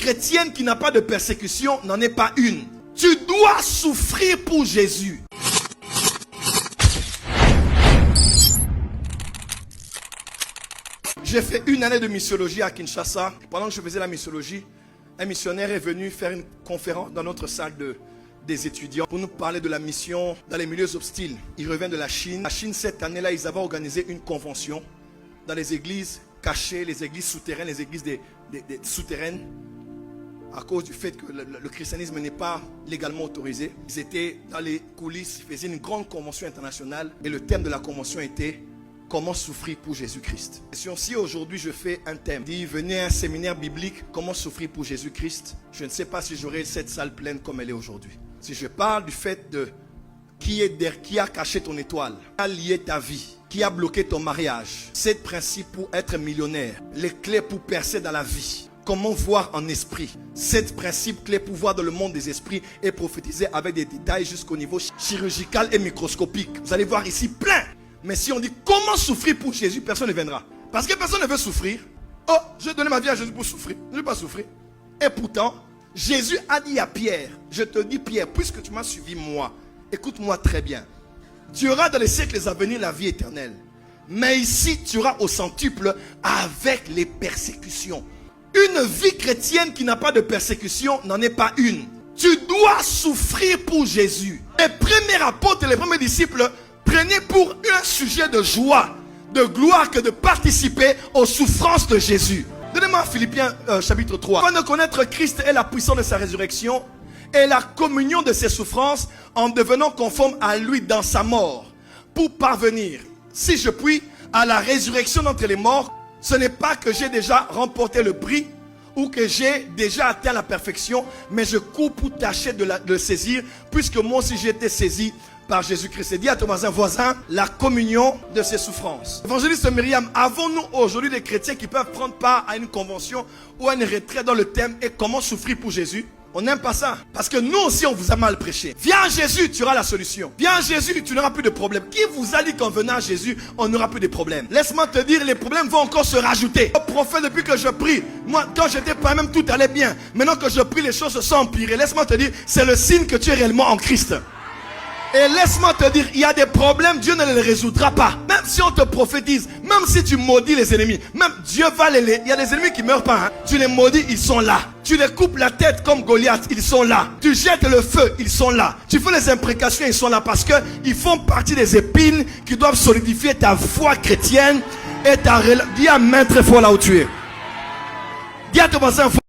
chrétienne qui n'a pas de persécution n'en est pas une. Tu dois souffrir pour Jésus. J'ai fait une année de missiologie à Kinshasa. Pendant que je faisais la missiologie, un missionnaire est venu faire une conférence dans notre salle des étudiants pour nous parler de la mission dans les milieux hostiles. Il revient de la Chine. La Chine, cette année-là, ils avaient organisé une convention dans les églises cachées, les églises souterraines, les églises des souterraines, à cause du fait que le christianisme n'est pas légalement autorisé. Ils étaient dans les coulisses, ils faisaient une grande convention internationale et le thème de la convention était « Comment souffrir pour Jésus-Christ ». Si aujourd'hui je fais un thème, dit venez à un séminaire biblique, comment souffrir pour Jésus-Christ, je ne sais pas si j'aurai cette salle pleine comme elle est aujourd'hui. Si je parle du fait de qui a caché ton étoile, qui a lié ta vie, qui a bloqué ton mariage, 7 principes pour être millionnaire, les clés pour percer dans la vie. Comment voir en esprit? 7 principes clés pour voir dans le monde des esprits et prophétiser avec des détails jusqu'au niveau chirurgical et microscopique. Vous allez voir ici plein. Mais si on dit comment souffrir pour Jésus, personne ne viendra. Parce que personne ne veut souffrir. Oh, je vais donner ma vie à Jésus pour souffrir. Je ne veux pas souffrir. Et pourtant, Jésus a dit à Pierre, je te dis Pierre, puisque tu m'as suivi moi, écoute-moi très bien. Tu auras dans les siècles à venir la vie éternelle. Mais ici, tu auras au centuple avec les persécutions. Une vie chrétienne qui n'a pas de persécution n'en est pas une. Tu dois souffrir pour Jésus. Les premiers apôtres et les premiers disciples prenaient pour un sujet de joie, de gloire que de participer aux souffrances de Jésus. Donnez-moi Philippiens chapitre 3. Afin de connaître Christ et la puissance de sa résurrection et la communion de ses souffrances en devenant conforme à lui dans sa mort, pour parvenir, si je puis, à la résurrection d'entre les morts. Ce n'est pas que j'ai déjà remporté le prix ou que j'ai déjà atteint la perfection, mais je cours pour tâcher de le saisir, puisque moi aussi j'ai été saisi par Jésus-Christ. Et dis à ton voisin, la communion de ses souffrances. Évangéliste Myriam, avons-nous aujourd'hui des chrétiens qui peuvent prendre part à une convention ou à une retraite dans le thème et comment souffrir pour Jésus? On n'aime pas ça. Parce que nous aussi, on vous a mal prêché. Viens à Jésus, tu auras la solution. Viens à Jésus, tu n'auras plus de problème. Qui vous a dit qu'en venant à Jésus, on n'aura plus de problèmes? Laisse-moi te dire, les problèmes vont encore se rajouter. Au prophète, depuis que je prie, moi, quand j'étais pas même, tout allait bien. Maintenant que je prie, les choses se sont empirées. Laisse-moi te dire, c'est le signe que tu es réellement en Christ. Et laisse-moi te dire, il y a des problèmes, Dieu ne les résoudra pas. Même si on te prophétise, même si tu maudis les ennemis, même Dieu va il y a des ennemis qui meurent pas. Hein. Tu les maudis, ils sont là. Tu les coupes la tête comme Goliath, ils sont là. Tu jettes le feu, ils sont là. Tu fais les imprécations, ils sont là parce que ils font partie des épines qui doivent solidifier ta foi chrétienne et ta relation. Dis amen très fort là où tu es. Dis à ton voisin.